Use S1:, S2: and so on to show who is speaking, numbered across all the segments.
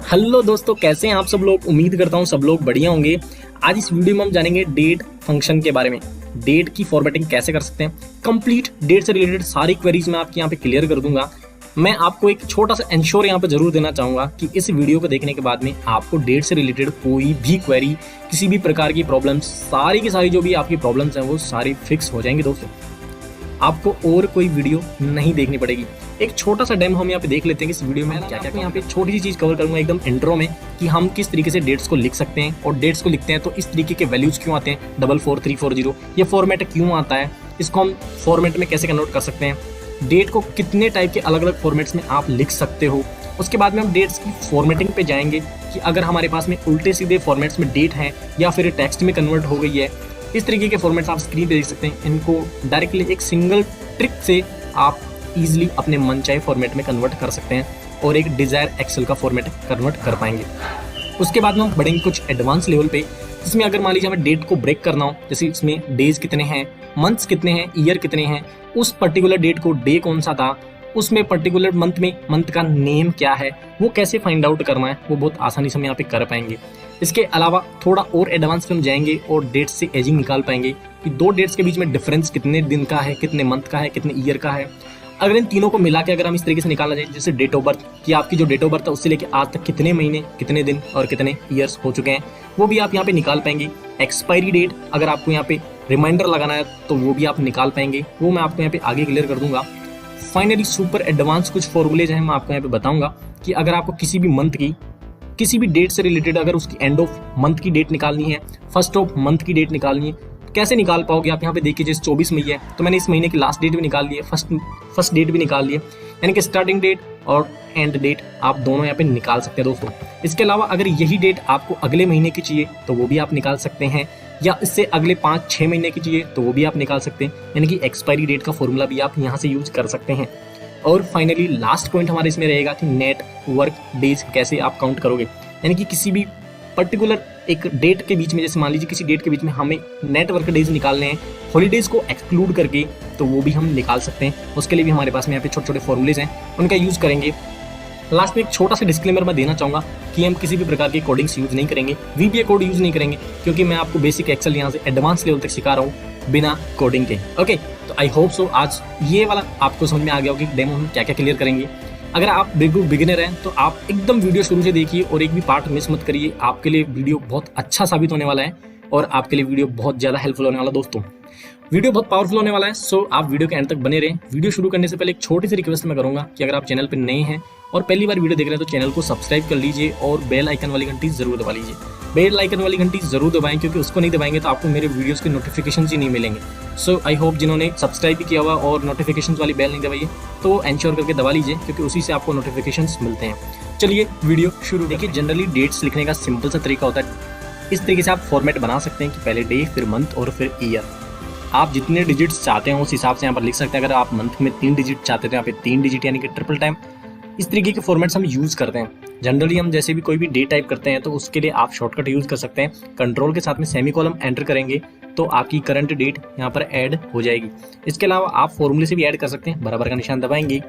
S1: Hello दोस्तों, कैसे हैं आप सब लोग। उम्मीद करता हूं सब लोग बढ़िया होंगे। आज इस वीडियो में हम जानेंगे डेट फंक्शन के बारे में। डेट की फॉर्मेटिंग कैसे कर सकते हैं, कंप्लीट डेट से रिलेटेड सारी क्वेरीज मैं आपके यहाँ पे क्लियर कर दूंगा। मैं आपको एक छोटा सा इंश्योर यहाँ पे जरूर देना चाहूंगा कि इस वीडियो को देखने के बाद में आपको डेट से रिलेटेड कोई भी क्वेरी, किसी भी प्रकार की प्रॉब्लम, सारी की सारी जो भी आपकी प्रॉब्लम्स हैं वो सारी फिक्स हो जाएंगी दोस्तों। आपको और कोई वीडियो नहीं देखनी पड़ेगी। एक छोटा सा डेमो हम यहाँ पे देख लेते हैं कि इस वीडियो में क्या क्या यहाँ पे छोटी सी चीज कवर करूंगा एकदम इंट्रो में, कि हम किस तरीके से डेट्स को लिख सकते हैं, और डेट्स को लिखते हैं तो इस तरीके के वैल्यूज क्यों आते हैं 44340, ये फॉर्मेट क्यों आता है, इसको हम फॉर्मेट में कैसे कन्वर्ट कर सकते हैं, डेट को कितने टाइप के अलग अलग फॉर्मेट्स में आप लिख सकते हो। उसके बाद में हम डेट्स की फॉर्मेटिंग पे जाएंगे कि अगर हमारे पास में उल्टे सीधे फॉर्मेट्स में डेट है या फिर टेक्स्ट में कन्वर्ट हो गई है, इस तरीके के फॉर्मेट्स आप स्क्रीन पे देख सकते हैं। इनको डायरेक्टली एक सिंगल ट्रिक से आप इजीली अपने मनचाहे फॉर्मेट में कन्वर्ट कर सकते हैं और एक डिजायर एक्सेल का फॉर्मेट कन्वर्ट कर पाएंगे। उसके बाद में हम बढ़ेंगे कुछ एडवांस लेवल पे, जिसमें अगर मान लीजिए हमें डेट को ब्रेक करना हो, जैसे इसमें डेज कितने हैं, मंथ्स कितने हैं, ईयर कितने हैं, उस पर्टिकुलर डेट को डे कौन सा था, उसमें पर्टिकुलर मंथ में मंथ का नेम क्या है, वो कैसे फाइंड आउट करना है, वो बहुत आसानी से हम यहाँ पे कर पाएंगे। इसके अलावा थोड़ा और एडवांस में हम जाएंगे और डेट से एजिंग निकाल पाएंगे कि दो डेट्स के बीच में डिफरेंस कितने दिन का है, कितने मंथ का है, कितने ईयर का है। अगर इन तीनों को मिला के अगर हम इस तरीके से निकालना चाहिए, जैसे डेट ऑफ बर्थ, कि आपकी जो डेट ऑफ बर्थ है उससे लेके आज तक कितने महीने, कितने दिन और कितने ईयर्स हो चुके हैं, वो भी आप यहाँ पे निकाल पाएंगे। एक्सपायरी डेट अगर आपको यहाँ पे रिमाइंडर लगाना है तो वो भी आप निकाल पाएंगे, वो मैं आपको यहाँ पे आगे क्लियर कर दूंगा। फाइनली सुपर एडवांस कुछ फॉर्मूलेज हैं, मैं आपको यहाँ पे बताऊंगा कि अगर आपको किसी भी मंथ की किसी भी डेट से रिलेटेड अगर उसकी एंड ऑफ मंथ की डेट निकालनी है, फर्स्ट ऑफ मंथ की डेट निकालनी है, कैसे निकाल पाओगे आप। यहाँ पे देखिए जैसे 24 मई है तो मैंने इस महीने की लास्ट डेट भी निकाल ली है, फर्स्ट डेट भी निकाल ली है, यानी कि स्टार्टिंग डेट और एंड डेट आप दोनों यहाँ पे निकाल सकते हैं दोस्तों। इसके अलावा अगर यही डेट आपको अगले महीने की चाहिए तो वो भी आप निकाल सकते हैं, या इससे अगले 5-6 महीने की चाहिए तो वो भी आप निकाल सकते हैं, यानी कि एक्सपायरी डेट का फॉर्मूला भी आप यहाँ से यूज कर सकते हैं। और फाइनली लास्ट पॉइंट हमारे इसमें रहेगा कि नेट वर्क डेज कैसे आप काउंट करोगे, यानी कि किसी भी पर्टिकुलर एक डेट के बीच में, जैसे मान लीजिए किसी डेट के बीच में हमें नेटवर्क डेज निकालने हैं हॉलीडेज को एक्सक्लूड करके, तो वो भी हम निकाल सकते हैं। उसके लिए भी हमारे पास में यहाँ पे छोटे छोटे फॉर्मूलेज हैं, उनका यूज करेंगे। लास्ट में एक छोटा सा डिस्क्लेमर मैं देना चाहूंगा कि हम किसी भी प्रकार के कोडिंग्स यूज नहीं करेंगे, वीबीए कोड यूज नहीं करेंगे, क्योंकि मैं आपको बेसिक एक्सेल यहाँ से एडवांस लेवल तक सिखा रहा हूँ बिना कोडिंग के। ओके, तो आई होप सो आज ये वाला आपको समझ में आ गया होगा कि डेमो हम क्या क्या क्लियर करेंगे। अगर आप बिल्कुल बिगिनर हैं तो आप एकदम वीडियो शुरू से देखिए और एक भी पार्ट मिस मत करिए। आपके लिए वीडियो बहुत अच्छा साबित होने वाला है और आपके लिए वीडियो बहुत ज़्यादा हेल्पफुल होने वाला है दोस्तों। वीडियो बहुत पावरफुल होने वाला है, सो आप वीडियो के एंड तक बने रहें। वीडियो शुरू करने से पहले एक छोटी सी रिक्वेस्ट मैं करूंगा कि अगर आप चैनल पर नए हैं और पहली बार वीडियो देख रहे हैं तो चैनल को सब्सक्राइब कर लीजिए और बेल आइकन वाली घंटी जरूर दबा लीजिए। बेल आइकन वाली घंटी जरूर दबाएं, क्योंकि उसको नहीं दबाएंगे तो आपको मेरे वीडियोस के नोटिफिकेशन ही नहीं मिलेंगे। सो आई होप जिन्होंने सब्सक्राइब भी किया हुआ और नोटिफिकेशन वाली बेल नहीं दबाई है तो एंश्योर करके दबा लीजिए, क्योंकि उसी से आपको नोटिफिकेशन मिलते हैं। चलिए वीडियो शुरू। देखिए जनरली डेट्स लिखने का सिंपल सा तरीका होता है, इस तरीके से आप फॉर्मेट बना सकते हैं कि पहले डे, फिर मंथ और फिर ईयर। आप जितने डिजिट्स चाहते हैं उस हिसाब से यहाँ पर लिख सकते हैं। अगर आप मंथ में 3 डिजिट चाहते हैं तो यहाँ पे 3 डिजिट यानी कि ट्रिपल टाइम, इस तरीके के फॉर्मेट्स हम यूज करते हैं। जनरली हम जैसे भी कोई भी डे टाइप करते हैं तो उसके लिए आप शॉर्टकट यूज कर सकते हैं, कंट्रोल के साथ में सेमीकोलन एंटर करेंगे तो आपकी करंट डेट यहाँ पर ऐड हो जाएगी। इसके अलावा आप फॉर्मूले से भी ऐड कर सकते हैं, बराबर का निशान दबाएंगे,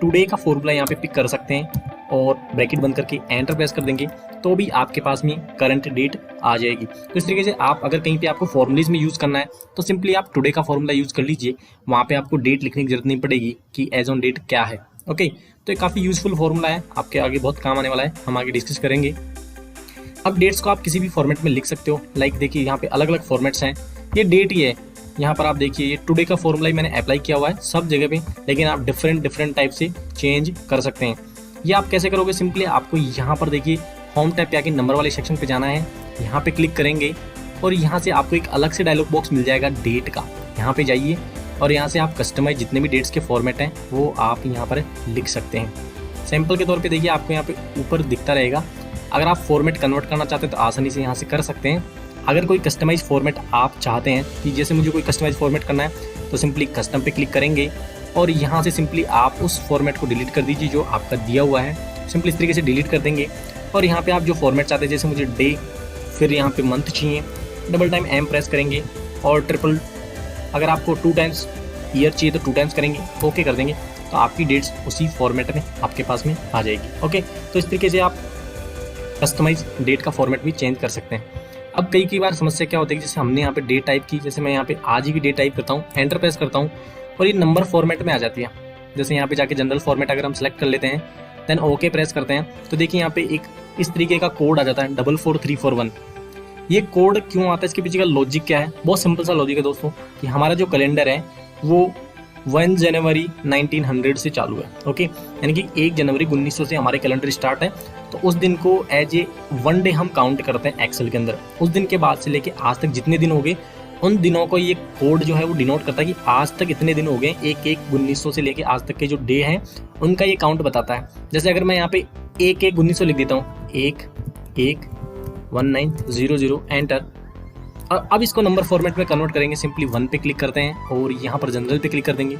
S1: टुडे का फॉर्मूला यहाँ पे पिक कर सकते हैं और ब्रैकेट बंद करके एंटर प्रेस कर देंगे तो भी आपके पास में करंट डेट आ जाएगी। तो इस तरीके से आप अगर कहीं पे आपको फॉर्मूलेज में यूज करना है तो सिंपली आप टुडे का फॉर्मूला यूज कर लीजिए, वहाँ पे आपको डेट लिखने की जरूरत नहीं पड़ेगी कि एज ऑन डेट क्या है। ओके, तो ये काफ़ी यूजफुल फॉर्मूला है, आपके आगे बहुत काम आने वाला है, हम आगे डिस्कस करेंगे। अब डेट्स को आप किसी भी फॉर्मेट में लिख सकते हो, लाइक देखिए यहाँ पे अलग अलग फॉर्मेट्स हैं, ये डेट ही है। यहाँ पर आप देखिए ये टुडे का फॉर्मूला ही मैंने अप्लाई किया हुआ है सब जगह पे, लेकिन आप डिफरेंट टाइप से चेंज कर सकते हैं। ये आप कैसे करोगे, सिंपली आपको यहाँ पर देखिए होम टैब पे आके नंबर वाले सेक्शन पे जाना है, यहाँ पे क्लिक करेंगे और यहाँ से आपको एक अलग से डायलॉग बॉक्स मिल जाएगा डेट का। यहाँ पे जाइए और यहाँ से आप कस्टमाइज जितने भी डेट्स के फॉर्मेट हैं वो आप यहाँ पर लिख सकते हैं। सैंपल के तौर पे देखिए आपको यहाँ पे ऊपर दिखता रहेगा। अगर आप फॉर्मेट कन्वर्ट करना चाहते हैं तो आसानी से यहाँ से कर सकते हैं। अगर कोई कस्टमाइज फॉर्मेट आप चाहते हैं कि जैसे मुझे कोई कस्टमाइज फॉर्मेट करना है तो सिंपली कस्टम पे क्लिक करेंगे और यहाँ से सिंपली आप उस फॉर्मेट को डिलीट कर दीजिए जो आपका दिया हुआ है। सिंपली इस तरीके से डिलीट कर देंगे और यहाँ पे आप जो फॉर्मेट चाहते हैं, जैसे मुझे डे, फिर यहाँ पे मंथ चाहिए, डबल टाइम एम प्रेस करेंगे और ट्रिपल, अगर आपको 2 टाइम्स ईयर चाहिए तो 2 टाइम्स करेंगे, ओके कर देंगे तो आपकी डेट्स उसी फॉर्मेट में आपके पास में आ जाएगी। ओके, तो इस तरीके से आप कस्टमाइज डेट का फॉर्मेट भी चेंज कर सकते हैं। अब कई बार समस्या क्या होती है, जैसे हमने यहाँ पे डेट टाइप की, जैसे मैं यहाँ पे आज ही की डेट टाइप करता हूँ, एंटर प्रेस करता हूँ और ये नंबर फॉर्मेट में आ जाती है। जैसे यहाँ पे जाके जनरल फॉर्मेट अगर हम सेलेक्ट कर लेते हैं, देन ओके प्रेस करते हैं, तो देखिए यहाँ पे एक इस तरीके का कोड आ जाता है 44341। ये कोड क्यों आता है, इसके पीछे का लॉजिक क्या है? बहुत सिंपल सा लॉजिक है दोस्तों, कि हमारा जो कैलेंडर है वो 1 जनवरी 1900 से चालू है। ओके, यानी कि 1 जनवरी 1900 से हमारे कैलेंडर स्टार्ट है। तो उस दिन को एज ए 1 डे हम काउंट करते हैं एक्सेल के अंदर। उस दिन के बाद से लेके आज तक जितने दिन हो गए, उन दिनों को ये कोड जो है वो डिनोट करता है कि आज तक इतने दिन हो गए। 1/1/1900 से लेके आज तक के जो डे हैं उनका ये काउंट बताता है। जैसे अगर मैं यहाँ पे 1/1/1900 लिख देता हूँ, 1/1/1900 एंटर, और अब इसको नंबर फॉर्मेट में कन्वर्ट करेंगे। सिंपली 1 पे क्लिक करते हैं और यहाँ पर जनरल पे क्लिक कर देंगे,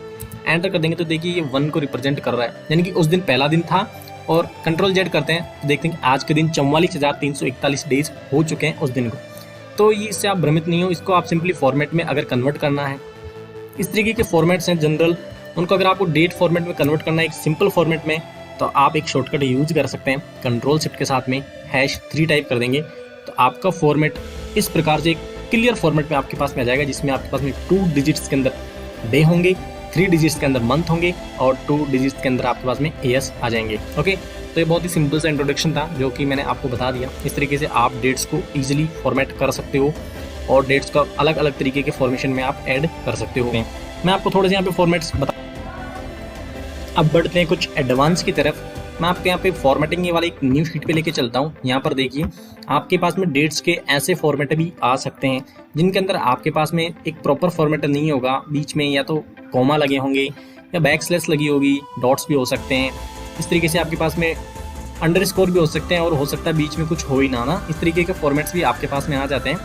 S1: एंटर कर देंगे, तो देखिए ये 1 को रिप्रेजेंट कर रहा है, यानी कि उस दिन पहला दिन था। और कंट्रोल जेड करते हैं तो देखते हैं कि आज के दिन 44,341 डेज हो चुके हैं उस दिन को। तो ये इससे आप भ्रमित नहीं हो, इसको आप सिंपली फॉर्मेट में अगर कन्वर्ट करना है, इस तरीके के फॉर्मेट्स हैं जनरल, उनको अगर आपको डेट फॉर्मेट में कन्वर्ट करना है एक सिंपल फॉर्मेट में, तो आप एक शॉर्टकट यूज कर सकते हैं। कंट्रोल शिफ्ट के साथ में #3 टाइप कर देंगे, तो आपका फॉर्मेट इस प्रकार से एक क्लियर फॉर्मेट में आपके पास में आ जाएगा, जिसमें आपके पास में 2 डिजिट्स के अंदर डे होंगे, 3 डिजिट्स के अंदर मंथ होंगे और 2 डिजिट्स के अंदर आपके पास में ईयर्स आ जाएंगे। ओके, तो ये बहुत ही सिंपल सा इंट्रोडक्शन था जो कि मैंने आपको बता दिया। इस तरीके से आप डेट्स को ईजिली फॉर्मेट कर सकते हो और डेट्स का अलग अलग तरीके के फॉर्मेशन में आप ऐड कर सकते हो। मैं आपको थोड़े से यहाँ पे फॉर्मेट्स बता, अब बढ़ते हैं कुछ एडवांस की तरफ। मैं आपके यहाँ पे फॉर्मेटिंग वाले एक न्यू शीट पे लेके चलता हूँ। यहाँ पर देखिए आपके पास में डेट्स के ऐसे फॉर्मेट भी आ सकते हैं जिनके अंदर आपके पास में एक प्रॉपर फॉर्मेट नहीं होगा, बीच में या तो कॉमा लगे होंगे या बैकस्लैश लगी होगी, डॉट्स भी हो सकते हैं। इस तरीके से आपके पास में अंडरस्कोर भी हो सकते हैं और हो सकता है बीच में कुछ हो ही ना। इस तरीके के फॉर्मेट्स भी आपके पास में आ जाते हैं।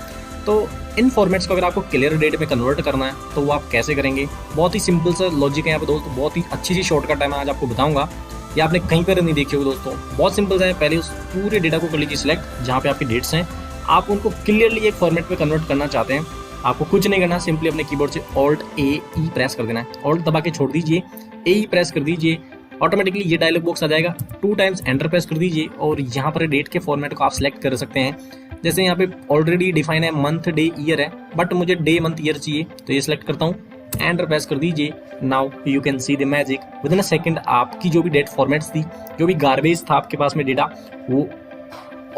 S1: तो इन फॉर्मेट्स को अगर आपको क्लियर डेट में कन्वर्ट करना है तो वो आप कैसे करेंगे? बहुत ही सिंपल सा लॉजिक है यहाँ पे दोस्तों, बहुत ही अच्छी सी शॉर्टकट है, मैं आज आपको बताऊंगा। या आपने कहीं पर नहीं देखी होगी दोस्तों, बहुत सिंपल सा है। पहले उस पूरे डेटा को कर लीजिए सिलेक्ट, जहाँ पे आपकी डेट्स हैं, आप उनको क्लियरली एक फॉर्मेट में कन्वर्ट करना चाहते हैं। आपको कुछ नहीं करना, सिंपली अपने कीबोर्ड से Alt+E प्रेस कर देना है। Alt दबा के छोड़ दीजिए, E प्रेस कर दीजिए, ऑटोमेटिकली ये डायलॉग बॉक्स आ जाएगा। 2 टाइम्स एंटर प्रेस कर दीजिए और यहाँ पर डेट के फॉर्मेट को आप सिलेक्ट कर सकते हैं। जैसे यहाँ पे ऑलरेडी डिफाइन है मंथ डे ईयर है, बट मुझे डे मंथ ईयर चाहिए, तो ये सिलेक्ट करता हूँ, एंटर प्रेस कर दीजिए। Now you can see the magic, with in a second आपकी जो भी डेट फॉर्मेट्स थी, जो भी गार्बेज था आपके पास में डेटा, वो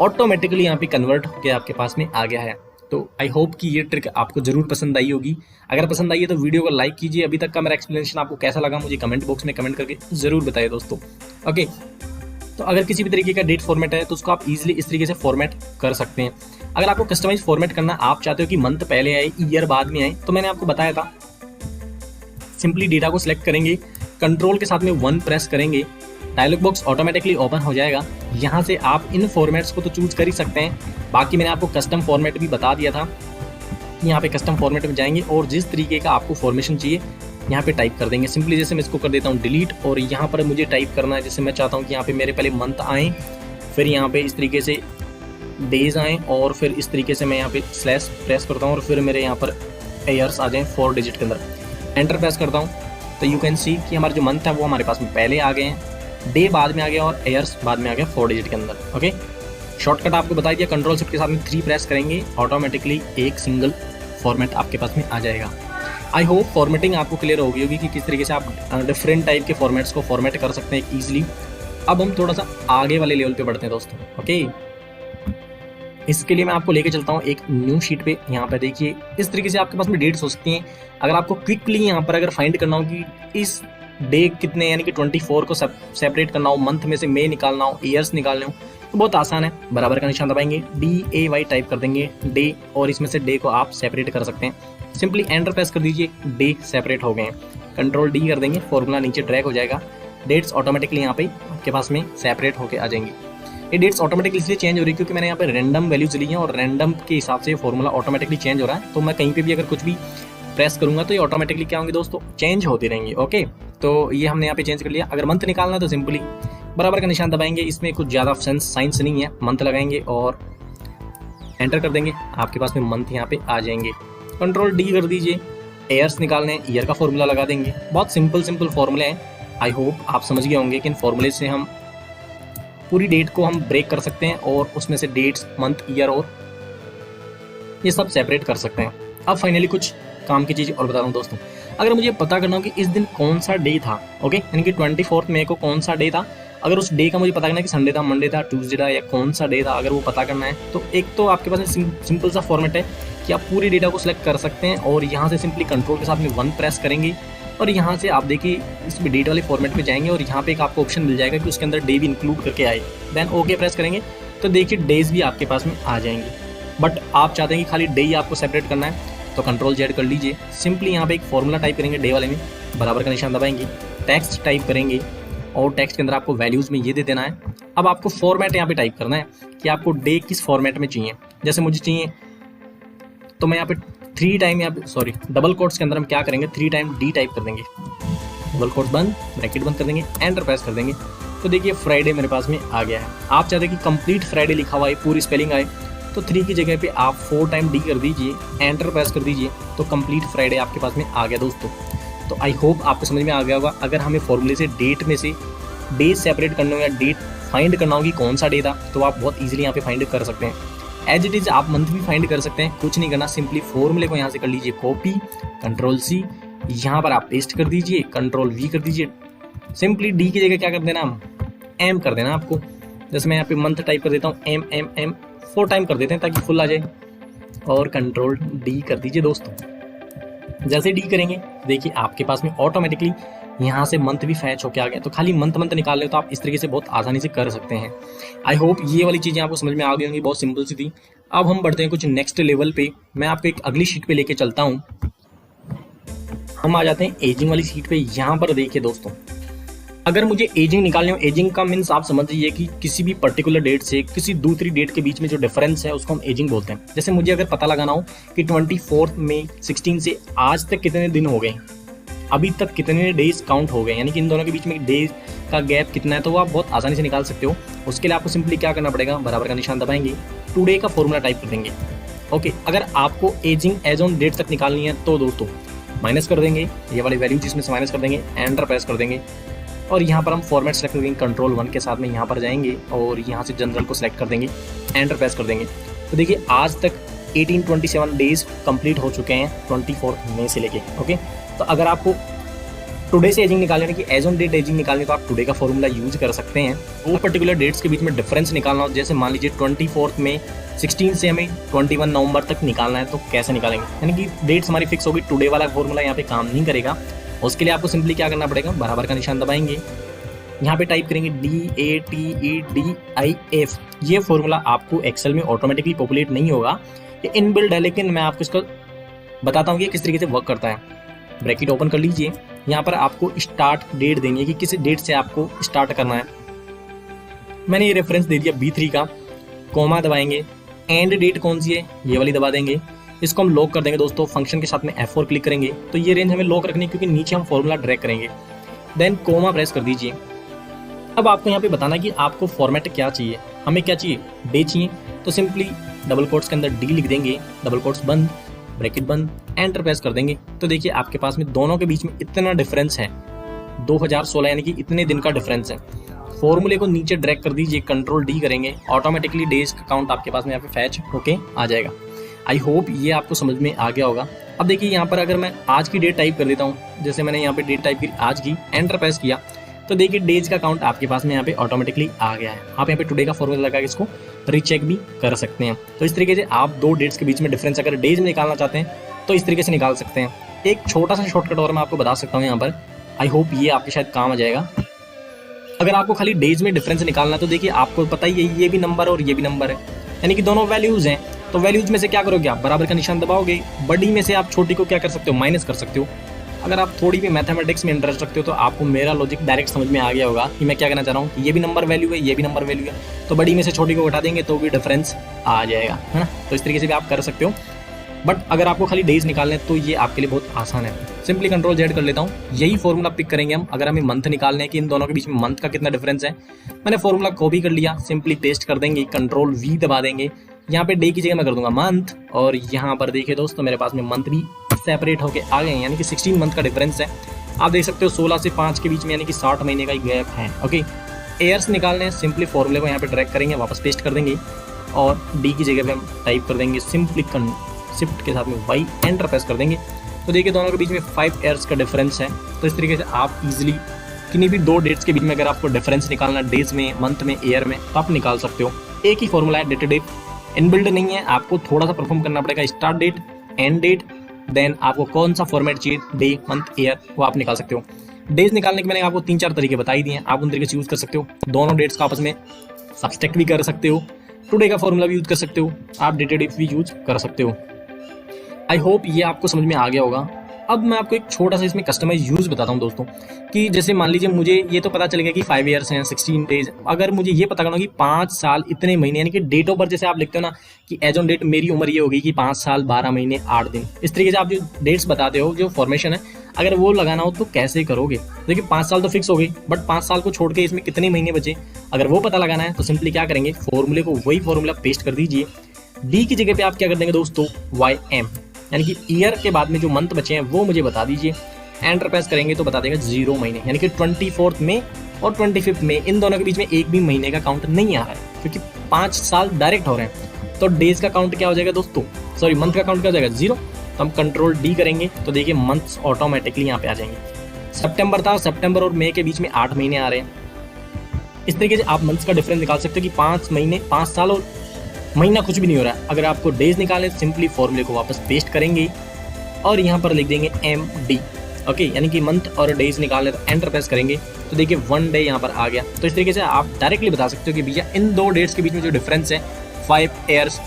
S1: ऑटोमेटिकली यहाँ पे कन्वर्ट होकर आपके पास में आ गया है। तो आई होप कि ये ट्रिक आपको जरूर पसंद आई होगी। अगर पसंद आई है तो वीडियो को लाइक कीजिए। अभी तक का मेरा एक्सप्लेनेशन आपको कैसा लगा मुझे कमेंट बॉक्स में कमेंट करके जरूर बताइए दोस्तों। ओके, तो अगर किसी भी तरीके का डेट फॉर्मेट है तो उसको आप इजीली इस तरीके से फॉर्मेट कर सकते हैं। अगर आपको कस्टमाइज फॉर्मेट करना, आप चाहते हो कि मंथ पहले आए ईयर बाद में आए, तो मैंने आपको बताया था, सिंपली डेटा को सिलेक्ट करेंगे, कंट्रोल के साथ में 1 प्रेस करेंगे, डायलॉग बॉक्स ऑटोमेटिकली ओपन हो जाएगा। यहाँ से आप इन फॉर्मेट्स को तो चूज कर ही सकते हैं। बाकी मैंने आपको कस्टम फॉर्मेट भी बता दिया था। यहाँ पे कस्टम फॉर्मेट में जाएंगे और जिस तरीके का आपको फॉर्मेशन चाहिए यहाँ पे टाइप कर देंगे। सिंपली जैसे मैं इसको कर देता हूँ डिलीट, और यहाँ पर मुझे टाइप करना है, जैसे मैं चाहता हूँ कि यहाँ पे मेरे पहले मंथ आए, फिर यहाँ पे इस तरीके से डेज आए, और फिर इस तरीके से मैं यहाँ पे स्लैश प्रेस करता हूँ और फिर मेरे यहाँ पर ईयर्स आ जाएँ 4 डिजिट के अंदर। एंटर प्रेस करता हूँ तो यू कैन सी कि हमारे जो मंथ है वो हमारे पास में पहले आ गए हैं, डे बाद में आ गया और ईयर्स बाद में आ गया 4 डिजिट के अंदर। ओके, शॉर्टकट आपको बता दिया, कंट्रोल शिफ्ट के साथ में 3 प्रेस करेंगे, ऑटोमेटिकली एक सिंगल फॉर्मेट आपके पास में आ जाएगा। आई होप फॉर्मेटिंग आपको क्लियर होगी कि किस तरीके से आप डिफरेंट टाइप के फॉर्मेट्स को फॉर्मेट कर सकते हैं ईजिली। अब हम थोड़ा सा आगे वाले लेवल पे बढ़ते हैं दोस्तों। ओके, इसके लिए मैं आपको लेके चलता हूँ एक न्यू शीट पे। यहाँ पे देखिए इस तरीके से आपके पास में डेट्स हो सकती हैं। अगर आपको क्विकली यहाँ पर अगर फाइंड करना हो कि इस डे कितने, यानी कि 24 को सेपरेट करना हो, मंथ में से मई निकालना हो, ईयर्स निकालने हो, तो बहुत आसान है। बराबर का निशान दबाएंगे, DAY टाइप कर देंगे डे, और इसमें से डे को आप सेपरेट कर सकते हैं। सिंपली एंटर प्रेस कर दीजिए, डे सेपरेट हो गए हैं। कंट्रोल D कर देंगे, फॉर्मूला नीचे ड्रैग हो जाएगा, डेट्स ऑटोमेटिकली यहाँ पे आपके पास में सेपरेट होके आ जाएंगी। ये डेट्स ऑटोमेटिकली इसलिए चेंज हो रही है क्योंकि मैंने यहाँ पे रैंडम वैल्यूज ली हैं और रैंडम के हिसाब से फॉर्मूला ऑटोमेटिकली चेंज हो रहा है। तो मैं कहीं पे भी अगर कुछ भी प्रेस करूंगा तो ये ऑटोमेटिकली क्या होंगे दोस्तों, चेंज होती रहेंगी। ओके, तो ये हमने यहाँ पे चेंज कर लिया। अगर मंथ निकालना है तो सिंपली बराबर का निशान दबाएंगे, इसमें कुछ ज़्यादा साइंस नहीं है, मंथ लगाएंगे और एंटर कर देंगे, आपके पास में मंथ यहाँ पे आ जाएंगे। कंट्रोल D कर दीजिए, ईयर्स निकालने, ईयर का फॉर्मूला लगा देंगे। बहुत सिंपल फॉर्मूले हैं। आई होप आप समझ गए होंगे कि इन फॉर्मूले से हम पूरी डेट को हम ब्रेक कर सकते हैं और उसमें से डेट्स, मंथ, ईयर और ये सब सेपरेट कर सकते हैं। अब फाइनली कुछ काम की चीज़ और बता रहा हूँ दोस्तों। अगर मुझे पता करना हो कि इस दिन कौन सा डे था, ओके, यानी कि 24 मई को कौन सा डे था, अगर उस डे का मुझे पता करना है कि संडे था, मंडे था, ट्यूसडे था या कौन सा डे था, अगर वो पता करना है तो एक तो आपके पास सिंपल सा फॉर्मेट है कि आप पूरी डेटा को सिलेक्ट कर सकते हैं और यहाँ से सिंपली कंट्रोल के साथ में 1 प्रेस करेंगे और यहाँ से आप देखिए इस डेट वाले फॉर्मेट में जाएंगे और यहाँ पे एक आपको ऑप्शन मिल जाएगा कि उसके अंदर डे भी इंक्लूड करके आए। देन ओके प्रेस करेंगे तो देखिए डेज भी आपके पास में आ जाएंगे। बट आप चाहते हैं कि खाली डे ही आपको सेपरेट करना है तो कंट्रोल जेड कर लीजिए। सिंपली यहाँ पे एक फॉर्मूला टाइप करेंगे डे वाले में, बराबर का निशान दबाएंगे, टेक्स्ट टाइप करेंगे और टेक्स्ट के अंदर आपको वैल्यूज़ में ये दे देना है। अब आपको फॉर्मेट यहाँ पे टाइप करना है कि आपको डे किस फॉर्मेट में चाहिए। जैसे मुझे चाहिए तो मैं यहाँ पे 3 टाइम डबल कोट्स के अंदर हम क्या करेंगे 3 टाइम डी टाइप कर देंगे, डबल कोट्स बंद, ब्रैकेट बंद कर देंगे, एंटर प्रेस कर देंगे तो देखिए फ्राइडे मेरे पास में आ गया है। आप चाहते हैं कि कंप्लीट फ्राइडे लिखा हुआ है, पूरी स्पेलिंग आए तो 3 की जगह पे आप 4 टाइम डी कर दीजिए, एंटर प्रेस कर दीजिए तो कंप्लीट फ्राइडे आपके पास में आ गया दोस्तों। तो आई होप आपको समझ में आ गया होगा। अगर हमें फॉर्मूले से डेट में से डेज सेपरेट करना हो या डेट फाइंड करना होगी कौन सा डे था तो आप बहुत इजीली यहाँ पे फाइंड कर सकते हैं। एज इट इज आप मंथ भी फाइंड कर सकते हैं, कुछ नहीं करना, सिंपली फॉर्मूले को यहाँ से कर लीजिए कॉपी, कंट्रोल सी, यहाँ पर आप पेस्ट कर दीजिए, कंट्रोल वी कर दीजिए। सिंपली डी की जगह क्या कर देना, एम कर देना आपको। जैसे मैं यहाँ पे मंथ टाइप कर देता हूँ, एम एम एम 4 टाइम कर देते हैं ताकि फुल आ जाए और कंट्रोल डी कर दीजिए दोस्तों। जैसे डी करेंगे देखिए आपके पास में ऑटोमेटिकली यहाँ से मंथ भी फैच होके आ गया। तो खाली मंथ निकाल ले तो आप इस तरीके से बहुत आसानी से कर सकते हैं। आई होप ये वाली चीज़ें आपको समझ में आ गई होंगी, बहुत सिंपल सी थी। अब हम बढ़ते हैं कुछ नेक्स्ट लेवल पे। मैं आपको एक अगली शीट पे लेके चलता हूँ। हम आ जाते हैं एजिंग वाली शीट पे। यहाँ पर देखिए दोस्तों, अगर मुझे एजिंग निकालनी हो, एजिंग का मीन्स आप समझ लीजिए कि किसी भी पर्टिकुलर डेट से किसी दूसरी डेट के बीच में जो डिफरेंस है उसको हम एजिंग बोलते हैं। जैसे मुझे अगर पता लगाना हो कि 24 मई 16 से आज तक कितने दिन हो गए, अभी तक कितने डेज काउंट हो गए, यानी कि इन दोनों के बीच में डेज का गैप कितना है, तो वो आप बहुत आसानी से निकाल सकते हो। उसके लिए आपको सिंपली क्या करना पड़ेगा, बराबर का निशान दबाएंगे, टुडे का फॉर्मूला टाइप कर देंगे। ओके, अगर आपको एजिंग एज ऑन डेट तक निकालनी है तो दोस्तों माइनस कर देंगे, ये वाली वैल्यू जिसमें से माइनस कर देंगे, एंटर प्रेस कर देंगे और यहाँ पर हम फॉर्मेट सेलेक्ट करेंगे, कंट्रोल 1 के साथ में यहाँ पर जाएंगे और यहाँ से जनरल को सिलेक्ट कर देंगे, एंटर प्रेस कर देंगे। तो देखिए आज तक 1827 डेज कंप्लीट हो चुके हैं 24 मई से लेके। ओके, तो अगर आपको टुडे से एजिंग निकालने की एज ऑन डेट एजिंग निकालनी तो आप टुडे का फॉर्मूला यूज कर सकते हैं। वो पर्टिकुलर डेट्स के बीच में डिफरेंस निकालना हो, जैसे मान लीजिए 24 में 16 से हमें 21 नवंबर तक निकालना है तो कैसे निकालेंगे, यानी कि डेट्स हमारी फिक्स होगी, टुडे वाला फॉर्मूला यहाँ पे काम नहीं करेगा। उसके लिए आपको सिंपली क्या करना पड़ेगा, बराबर का निशान दबाएंगे, यहाँ पे टाइप करेंगे DATEDIF। ये फॉर्मूला आपको एक्सेल में ऑटोमेटिकली पॉपुलेट नहीं होगा, ये इनबिल्ड है, लेकिन मैं आपको इसको बताता हूँ कि किस तरीके से वर्क करता है। ब्रैकेट ओपन कर लीजिए, यहाँ पर आपको स्टार्ट डेट देनी है कि किस डेट से आपको स्टार्ट करना है। मैंने ये रेफरेंस दे दिया B3 का, कोमा दबाएंगे, एंड डेट कौन सी है ये वाली दबा देंगे। इसको हम लॉक कर देंगे दोस्तों, फंक्शन के साथ में F4 क्लिक करेंगे तो ये रेंज हमें लॉक रखनी है क्योंकि नीचे हम फॉर्मूला ड्रैग करेंगे। देन कोमा प्रेस कर दीजिए। अब आपको यहाँ पे बताना है कि आपको फॉर्मेट क्या चाहिए, हमें क्या चाहिए, डे चाहिए, तो सिंपली डबल कोट्स के अंदर डी लिख देंगे, डबल कोट्स बंद, ब्रैकेट बंद, एंटर प्रेस कर देंगे। तो देखिए आपके पास में दोनों के बीच में इतना डिफरेंस है, 2016 यानी कि इतने दिन का डिफरेंस है। फॉर्मूले को नीचे ड्रैग कर दीजिए, कंट्रोल डी करेंगे, ऑटोमेटिकली डेज का काउंट आपके पास में यहाँ पे फैच होके आ जाएगा। आई होप ये आपको समझ में आ गया होगा। अब देखिए यहाँ पर अगर मैं आज की डेट टाइप कर देता हूँ, जैसे मैंने यहाँ पे डेट टाइप की आज की, एंटर प्रेस किया तो देखिए डेज का काउंट आपके पास में यहाँ पे ऑटोमेटिकली आ गया है। आप यहाँ पे टुडे का फॉर्मूला लगा के इसको रीचेक भी कर सकते हैं। तो इस तरीके से आप दो डेट्स के बीच में डिफरेंस अगर डेज में निकालना चाहते हैं तो इस तरीके से निकाल सकते हैं। एक छोटा सा शॉर्टकट और मैं आपको बता सकता हूँ यहाँ पर, आई होप ये आपके शायद काम आ जाएगा। अगर आपको खाली डेज में डिफरेंस निकालना है तो देखिए आपको पता ही है ये भी नंबर और ये भी नंबर है, यानी कि दोनों वैल्यूज हैं। तो वैल्यूज में से क्या करोगे आप, बराबर का निशान दबाओगे, बड़ी में से आप छोटी को क्या कर सकते हो, माइनस कर सकते हो। अगर आप थोड़ी भी मैथमेटिक्स में इंटरेस्ट रखते हो तो आपको मेरा लॉजिक डायरेक्ट समझ में आ गया होगा कि मैं क्या कहना चाह रहा हूँ कि ये भी नंबर वैल्यू है, ये भी नंबर वैल्यू है, तो बड़ी में से छोटी को घटा देंगे तो भी डिफरेंस आ जाएगा, है ना। तो इस तरीके से भी आप कर सकते हो। बट अगर आपको खाली डेज निकालने तो ये आपके लिए बहुत आसान है। सिंपली कंट्रोल जेड कर लेता हूँ, यही फॉर्मूला पिक करेंगे हम। अगर हमें मंथ निकालने हैं कि इन दोनों के बीच में मंथ का कितना डिफरेंस है, मैंने फॉर्मूला कॉपी कर लिया, सिंपली पेस्ट कर देंगे, कंट्रोल वी दबा देंगे। यहाँ पे डे की जगह मैं कर दूंगा मंथ, और यहाँ पर देखिए दोस्तों मेरे पास में मंथ भी सेपरेट होके आ गए हैं, यानी कि 16 मंथ का डिफरेंस है। आप देख सकते हो 16 से 5 के बीच में यानी कि 60 महीने का ही गैप है। ओके, एयर्स निकालने हैं, सिंपली फॉर्मूले को यहाँ पे ड्रैग करेंगे, वापस पेस्ट कर देंगे और डी की जगह पे हम टाइप कर देंगे सिंपली शिफ्ट के साथ में वाई, एंटर प्रेस कर देंगे। तो देखिए दोनों के बीच में 5 एयर्स का डिफरेंस है। तो इस तरीके से आप इजीली किन्हीं भी 2 डेट्स के बीच में अगर आपको डिफरेंस निकालना, डेज में, मंथ में, ईयर में, तो आप निकाल सकते हो। एक ही फॉर्मूला है, डेट डेट इनबिल्ड नहीं है, आपको थोड़ा सा परफॉर्म करना पड़ेगा। Start date, end date, then आपको कौन सा फॉर्मेट चाहिए, डे, मंथ, ईयर, वो आप निकाल सकते हो। डेज निकालने के मैंने आपको 3-4 तरीके बताई दिए हैं, आप उन तरीके से यूज कर सकते हो। दोनों डेट्स का आपस में सब्सट्रैक्ट भी कर सकते हो, टुडे का फॉर्मूला भी यूज कर सकते हो, आप डेटेड भी यूज कर सकते हो। आई होप ये आपको समझ में आ गया होगा। अब मैं आपको एक छोटा सा इसमें कस्टमाइज यूज बताता हूँ दोस्तों, कि जैसे मान लीजिए मुझे ये तो पता चलेगा कि 5 ईयर्स हैं, 16 डेज, अगर मुझे ये पता करना हो कि 5 साल इतने महीने, यानी कि डेट ऑफ बर्थ जैसे आप लिखते हो ना कि एज ऑन डेट मेरी उम्र ये होगी कि 5 साल 12 महीने 8 दिन, इस तरीके से आप जो डेट्स बताते हो, जो फॉर्मेशन है, अगर वो लगाना हो तो कैसे करोगे। देखिए 5 साल तो फिक्स हो गई, बट 5 साल को छोड़ के इसमें कितने महीने बचे, अगर वो पता लगाना है तो सिंपली क्या करेंगे, फॉर्मूले को वही फॉर्मूला पेस्ट कर दीजिए। डी की जगह पे आप क्या कर देंगे दोस्तों, YM, यानी कि ईयर के बाद में जो मंथ बचे हैं वो मुझे बता दीजिए। एंटर प्रेस करेंगे तो बता देगा 0 महीने, यानी कि 24 मई और 25 मई, इन दोनों के बीच में एक भी महीने का काउंट नहीं आ रहा है, क्योंकि 5 साल डायरेक्ट हो रहे हैं। तो डेज का काउंट क्या हो जाएगा दोस्तों, सॉरी मंथ का काउंट क्या हो जाएगा, 0। तो हम कंट्रोल डी करेंगे तो देखिए मंथ्स ऑटोमेटिकली यहाँ पे आ जाएंगे। सितंबर था, सितंबर और मई के बीच में 8 महीने आ रहे हैं। इस तरीके से आप मंथ्स का डिफरेंस निकाल सकते हो कि 5 महीने, 5 साल और महीना कुछ भी नहीं हो रहा है। अगर आपको डेज निकालने, सिंपली फॉर्मूले को वापस पेस्ट करेंगे और यहाँ पर लिख देंगे MD, ओके, यानी कि मंथ और डेज निकालने, तो एंटर प्रेस करेंगे तो देखिए 1 डे यहाँ पर आ गया। तो इस तरीके से आप डायरेक्टली बता सकते हो कि भैया इन 2 डेट्स के बीच में जो डिफरेंस है 5 ईयर्स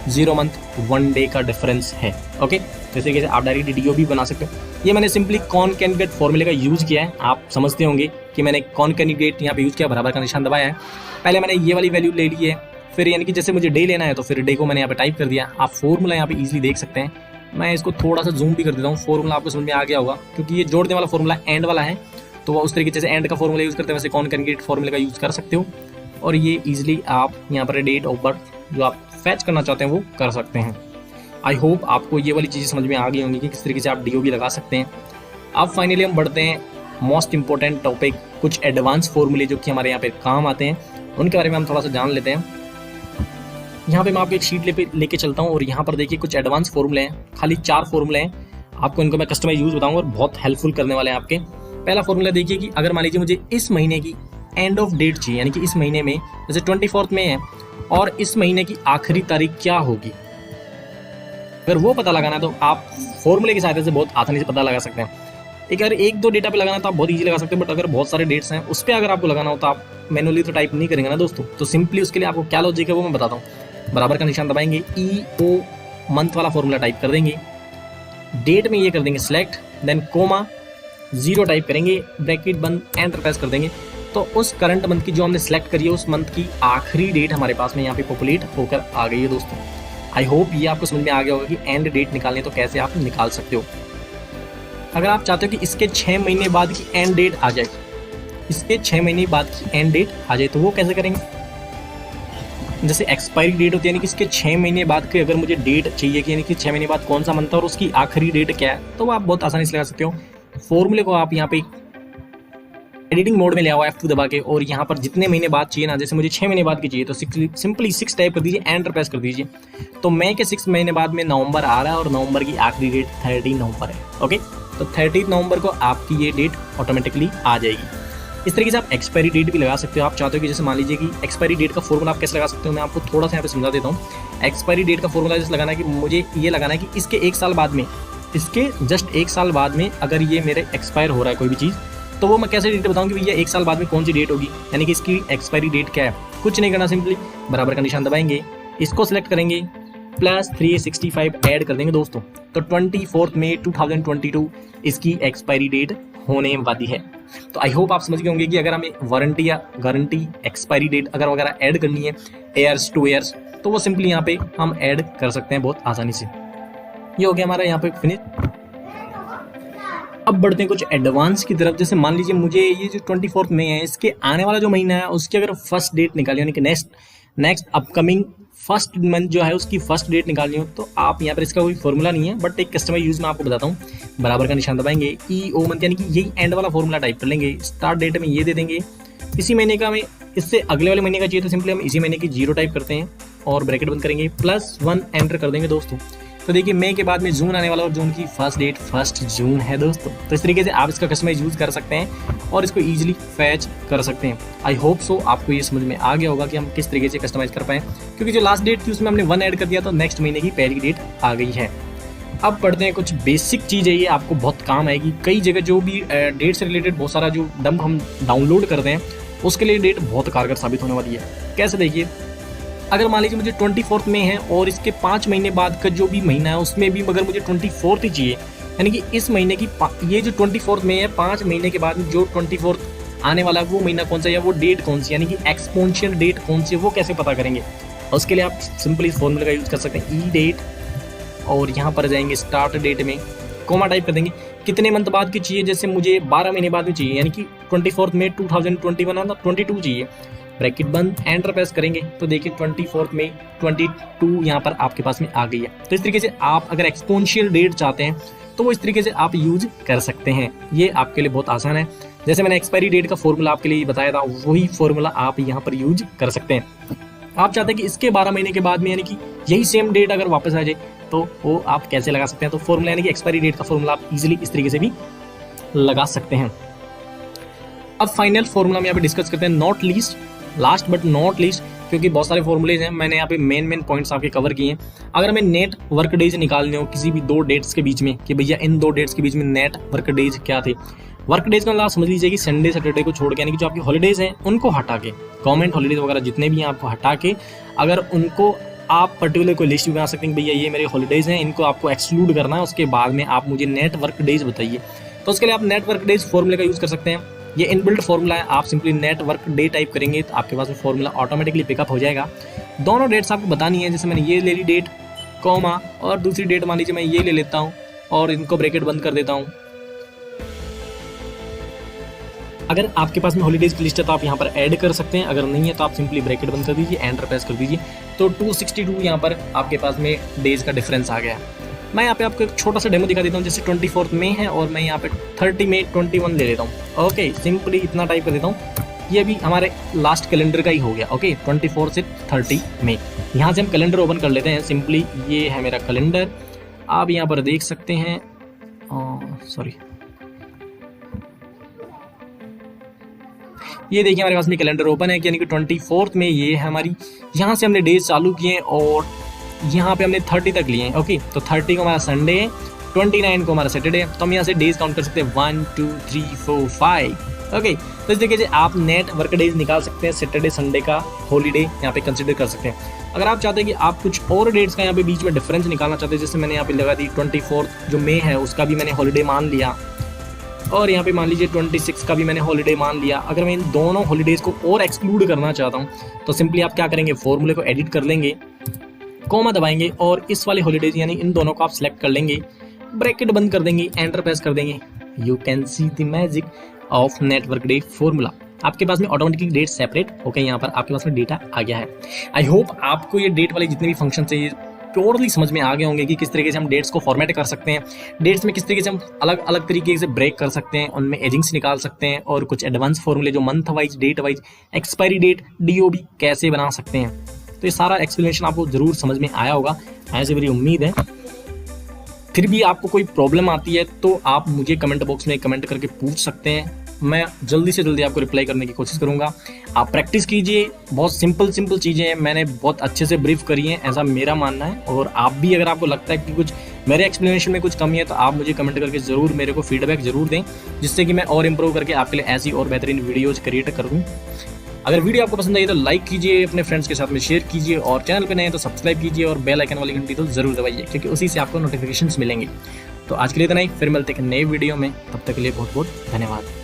S1: 0 मंथ 1 डे का डिफरेंस है। ओके, तो इस तरीके से आप डायरेक्ट DDO भी बना सकते हो। ये मैंने सिंपली कॉनकैटिनेट फॉर्मूले का यूज किया है, आप समझते होंगे कि मैंने कॉनकैटिनेट यहाँ पे यूज किया, बराबर का निशान दबाया है। पहले मैंने ये वाली वैल्यू ले ली है, फिर यानी कि जैसे मुझे डे लेना है तो फिर डे को मैंने यहाँ पे टाइप कर दिया। आप फॉर्मूला यहाँ पे इजीली देख सकते हैं, मैं इसको थोड़ा सा जूम भी कर देता हूँ, फॉर्मूला आपको समझ में आ गया होगा, क्योंकि ये जोड़ने वाला फॉर्मूला एंड वाला है, तो उस तरीके से एंड का फॉर्मूला यूज करते हैं वैसे कॉनकैटिनेट फॉर्मूले का यूज कर सकते हो। और ये इजीली आप यहाँ पर डेट ऑफ बर्थ जो आप फैच करना चाहते हैं वो कर सकते हैं। आई होप आपको ये वाली चीज़ें समझ में आ गई होंगी कि किस तरीके से आप DO भी लगा सकते हैं। अब फाइनली हम बढ़ते हैं मोस्ट इंपॉर्टेंट टॉपिक, कुछ एडवांस फॉर्मूले जो कि हमारे यहाँ पे काम आते हैं, उनके बारे में हम थोड़ा सा जान लेते हैं। यहाँ पे मैं आपको एक शीट लेके चलता हूँ और यहाँ पर देखिए कुछ एडवांस फॉर्मूले हैं, खाली 4 फॉर्मूले हैं, आपको इनको मैं कस्टमाइज यूज बताऊंगा और बहुत हेल्पफुल करने वाले हैं आपके। पहला फॉर्मूला देखिए कि अगर मान लीजिए मुझे इस महीने की एंड ऑफ डेट चाहिए, यानी कि इस महीने में जैसे 24 में है और इस महीने की आखिरी तारीख क्या होगी, अगर वो पता लगाना है तो आप फॉर्मूले की सहायता से बहुत आसानी से पता लगा सकते हैं। अगर 1-2 डेटा पे लगाना तो आप बहुत इजी लगा सकते हैं, बट अगर बहुत सारे डेट्स हैं उस पर अगर आपको लगाना हो तो आप मैनुअली तो टाइप नहीं करेंगे ना दोस्तों। तो सिंपली उसके लिए आपको क्या लॉजिक है वो मैं बताता हूँ। बराबर का निशान दबाएंगे, EO मंथ वाला फॉर्मूला टाइप कर देंगे, डेट में ये कर देंगे सिलेक्ट, देन कोमा 0 टाइप करेंगे, ब्रैकेट बंद, एंटर प्रेस कर देंगे। तो उस करंट मंथ की जो हमने सेलेक्ट करी है उस मंथ की आखिरी डेट हमारे पास में यहाँ पे पॉपुलेट होकर आ गई है दोस्तों। आई होप ये आपको समझ में आ गया होगा कि एंड डेट निकालने तो कैसे आप निकाल सकते हो। अगर आप चाहते हो कि इसके 6 महीने बाद की एंड डेट आ जाए, इसके 6 महीने बाद की एंड डेट आ जाए, तो वो कैसे करेंगे। जैसे एक्सपायरी डेट होती है, यानी कि इसके 6 महीने बाद की अगर मुझे डेट चाहिए कि यानी कि 6 महीने बाद कौन सा मंथ है और उसकी आखिरी डेट क्या है, तो वो आप बहुत आसानी से लगा सकते हो। फॉर्मूले को आप यहाँ पे एडिटिंग मोड में ले आओ F2 दबा के, और यहाँ पर जितने महीने बाद चाहिए ना, जैसे मुझे 6 महीने बाद की चाहिए तो सिंपली 6 टाइप कर दीजिए, एंटर प्रेस कर दीजिए। तो मई के 6 महीने बाद में नवंबर आ रहा है और नवंबर की आखिरी डेट 30 नवंबर है। ओके, तो 30 नवंबर को आपकी ये डेट ऑटोमेटिकली आ जाएगी। इस तरीके से आप एक्सपायरी डेट भी लगा सकते हो। आप चाहते हो कि जैसे मान लीजिए कि एक्सपायरी डेट का फॉर्मूला आप कैसे लगा सकते हो, मैं आपको थोड़ा सा यहाँ पे समझा देता हूँ। एक्सपायरी डेट का फॉर्मूला जैसे लगाना है कि मुझे ये लगाना है कि इसके 1 साल बाद में, इसके जस्ट 1 साल बाद में अगर ये मेरे एक्सपायर हो रहा है कोई भी चीज़, तो वो मैं कैसे डेट बताऊँ कि भैया 1 साल बाद में कौन सी डेट होगी, यानी कि इसकी एक्सपायरी डेट क्या है। कुछ नहीं करना, सिंपली बराबर का निशान दबाएंगे, इसको सिलेक्ट करेंगे, +365 ऐड कर देंगे दोस्तों। तो 24 मई 2022 इसकी एक्सपायरी डेट होने वाली है। तो आई होप आप समझ गए होंगे कि अगर हमें वारंटी या गारंटी एक्सपायरी डेट अगर वगैरह ऐड करनी है ईयर्स टू ईयर्स, तो वो सिंपली यहाँ पे हम ऐड कर सकते हैं बहुत आसानी से। ये हो गया हमारा यहाँ पे फिनिश। अब बढ़ते हैं कुछ एडवांस की तरफ। जैसे मान लीजिए मुझे ये जो 24 मई है, इसके आने वाला जो महीना है उसकी अगर फर्स्ट डेट निकाली, यानी कि नेक्स्ट अपकमिंग फर्स्ट मंथ जो है उसकी फर्स्ट डेट निकालनी हो, तो आप यहाँ पर, इसका कोई फॉर्मूला नहीं है बट एक कस्टमाइज यूज मैं आपको बताता हूँ। बराबर का निशान दबाएंगे, EO मंथ, यानी कि यही एंड वाला फॉर्मूला टाइप कर लेंगे, स्टार्ट डेट में ये दे देंगे, इसी महीने का हमें इससे अगले वाले महीने का चाहिए तो सिंपली हम इसी महीने की 0 टाइप करते हैं और ब्रैकेट बंद करेंगे, +1 एंटर कर देंगे दोस्तों। तो देखिए मई के बाद में जून आने वाला और जून की फर्स्ट डेट 1 जून है दोस्तों। तो इस तरीके से आप इसका कस्टमाइज यूज कर सकते हैं और इसको इजीली फैच कर सकते हैं। आई होप सो आपको ये समझ में आ गया होगा कि हम किस तरीके से कस्टमाइज कर पाए, क्योंकि जो लास्ट डेट थी उसमें हमने 1 ऐड कर दिया तो नेक्स्ट महीने की पहली डेट आ गई है। अब पढ़ते हैं कुछ बेसिक चीज़ है, ये आपको बहुत काम आएगी। कई जगह जो भी डेट से रिलेटेड बहुत सारा जो डंप हम डाउनलोड करते हैं उसके लिए डेट बहुत कारगर साबित होने वाली है। कैसे देखिए, अगर मान लीजिए मुझे 24 में है और इसके 5 महीने बाद का जो भी महीना है उसमें भी अगर मुझे 24 ही चाहिए, यानी कि इस महीने की ये जो 24 में है 5 महीने के बाद में जो 24 आने वाला है वो महीना कौन सा है या वो डेट कौन सी, यानी कि एक्सपोनेंशियल डेट कौन सी है, वो कैसे पता करेंगे। उसके लिए आप सिंपली इस फॉर्मूले का यूज़ कर सकते हैं, ई डेट, और यहाँ पर जाएंगे स्टार्ट डेट में कोमा टाइप कर देंगे, कितने मंथ बाद की चाहिए। जैसे मुझे 12 महीने बाद में चाहिए, यानी कि 24 में 2021 और 22 चाहिए, ब्रैकेट बंद एंटर प्रेस करेंगे तो देखिए 24 में 22 यहाँ पर आपके पास में आ गई है। तो इस तरीके से आप अगर एक्सपोनेंशियल डेट चाहते हैं तो वो इस तरीके से आप यूज कर सकते हैं। ये आपके लिए बहुत आसान है। जैसे मैंने एक्सपायरी डेट का फॉर्मूला आपके लिए बताया था, वही फॉर्मूला आप यहाँ पर यूज कर सकते हैं। आप चाहते हैं कि इसके 12 महीने के बाद में यानी कि यही सेम डेट अगर वापस आ जाए तो वो आप कैसे लगा सकते हैं। तो फॉर्मूला यानी कि एक्सपायरी डेट का फॉर्मूला आप इजीली इस तरीके से भी लगा सकते हैं। अब फाइनल फॉर्मूला में यहाँ पे डिस्कस करते हैं, not least, last but not least, क्योंकि बहुत सारे फॉर्मूलेज हैं, मैंने यहाँ पे मेन पॉइंट्स आपके कवर किए हैं। अगर हमें नेट वर्क डेज निकालने हो किसी भी 2 डेट्स के बीच में कि भैया इन 2 डेट्स के बीच में नेट वर्क डेज क्या थे। वर्क डेज का मतलब समझ लीजिए कि संडे सैटरडे को छोड़ के, यानी कि जो आपकी हॉलीडेज हैं उनको हटा के, गवर्नमेंट हॉलीडेज वगैरह जितने भी हैं आपको हटा के, अगर उनको आप पर्टिकुलर कोई लिस्ट भी बना सकते हैं भैया ये मेरे हॉलीडेज हैं, इनको आपको एक्सक्लूड करना है, उसके बाद में आप मुझे नेट वर्क डेज बताइए। तो उसके लिए आप नेट वर्क डेज फॉर्मूले का यूज़ कर सकते हैं। ये इनबिल्ट फॉर्मूला है, आप simply net work day type करेंगे तो आपके पास में फॉर्मूला ऑटोमेटिकली पिकअप हो जाएगा। दोनों डेट्स आपको बतानी है, जैसे मैंने ये ले ली डेट कॉमा और दूसरी डेट मान लीजिए मैं ये ले लेता हूँ और इनको ब्रैकेट बंद कर देता हूँ। अगर आपके पास में हॉलीडेज की लिस्ट है तो आप यहाँ पर ऐड कर सकते हैं, अगर नहीं है तो आप सिंपली ब्रैकेट बंद कर दीजिए, एंटर प्रेस कर दीजिए। तो 262 यहाँ पर आपके पास में डेज का डिफरेंस आ गया। मैं यहाँ पे आपको एक छोटा सा डेमो दिखा देता हूँ। जैसे 24 में है और मैं यहाँ पे 30 में 21 ले लेता हूँ। ओके, सिंपली इतना टाइप कर देता हूँ, ये भी हमारे लास्ट कैलेंडर का ही हो गया। ओके, 24 से 30 में यहाँ से हम कैलेंडर ओपन कर लेते हैं। सिंपली ये है मेरा कैलेंडर, आप यहाँ पर देख सकते हैं। सॉरी, ये देखिए हमारे पास में कैलेंडर ओपन है, यानी कि 24 में ये है हमारी, यहाँ से हमने डेज चालू किए और यहाँ पे हमने 30 तक लिए हैं। ओके, तो 30 को हमारा संडे है, 29 को हमारा सैटरडे है, तो हम यहाँ से डेज काउंट कर सकते हैं 1 2 3 4 5। ओके, तो इस तरीके से आप नेट वर्क डेज निकाल सकते हैं। सैटरडे संडे का हॉलीडे यहाँ पे कंसिडर कर सकते हैं। अगर आप चाहते हैं कि आप कुछ और डेट्स का यहाँ पे बीच में डिफरेंस निकालना चाहते हैं, जैसे मैंने यहाँ पे लगा दी 24 जो मई है उसका भी मैंने हॉलीडे मान लिया और यहाँ पे मान लीजिए 26 का भी मैंने हॉलीडे मान लिया। अगर मैं इन दोनों हॉलीडेज को और एक्सक्लूड करना चाहता हूँ तो सिंपली आप क्या करेंगे, फॉर्मूले को एडिट कर लेंगे, कॉमा दबाएंगे और इस वाले हॉलीडेज यानी इन दोनों को आप सिलेक्ट कर लेंगे, ब्रैकेट बंद कर देंगे, एंटर प्रेस कर देंगे। You can see the magic of network day formula. आपके पास में ऑटोमेटिकली डेट सेपरेट होकर यहाँ पर आपके पास में डेटा आ गया है। आई होप आपको ये डेट वाले जितने भी फंक्शन है प्योरली समझ में आ गए होंगे कि किस तरीके से हम डेट्स को फॉर्मेट कर सकते हैं, डेट्स में किस तरीके से हम अलग अलग तरीके से ब्रेक कर सकते हैं, उनमें एजिंग्स निकाल सकते हैं और कुछ एडवांस फॉर्मूले जो month wise, date wise, expiry date, DOB कैसे बना सकते हैं। तो ये सारा एक्सप्लेनेशन आपको जरूर समझ में आया होगा, ऐसे मेरी उम्मीद है। फिर भी आपको कोई प्रॉब्लम आती है तो आप मुझे कमेंट बॉक्स में कमेंट करके पूछ सकते हैं, मैं जल्दी से जल्दी आपको रिप्लाई करने की कोशिश करूंगा। आप प्रैक्टिस कीजिए, बहुत सिंपल चीज़ें हैं, मैंने बहुत अच्छे से ब्रीफ करी हैं, ऐसा मेरा मानना है। और आप भी अगर आपको लगता है कि कुछ मेरे एक्सप्लेनेशन में कुछ कमी है तो आप मुझे कमेंट करके ज़रूर मेरे को फीडबैक ज़रूर दें, जिससे कि मैं और इम्प्रूव करके आपके लिए ऐसी और बेहतरीन वीडियोज़ क्रिएट करूँ। अगर वीडियो आपको पसंद आई तो लाइक कीजिए, अपने फ्रेंड्स के साथ में शेयर कीजिए और चैनल पे नए हैं तो सब्सक्राइब कीजिए और बेल आइकन वाली घंटी तो ज़रूर दबाइए, क्योंकि उसी से आपको नोटिफिकेशंस मिलेंगे। तो आज के लिए इतना ही, फिर मिलते हैं नए वीडियो में, तब तक के लिए बहुत बहुत धन्यवाद।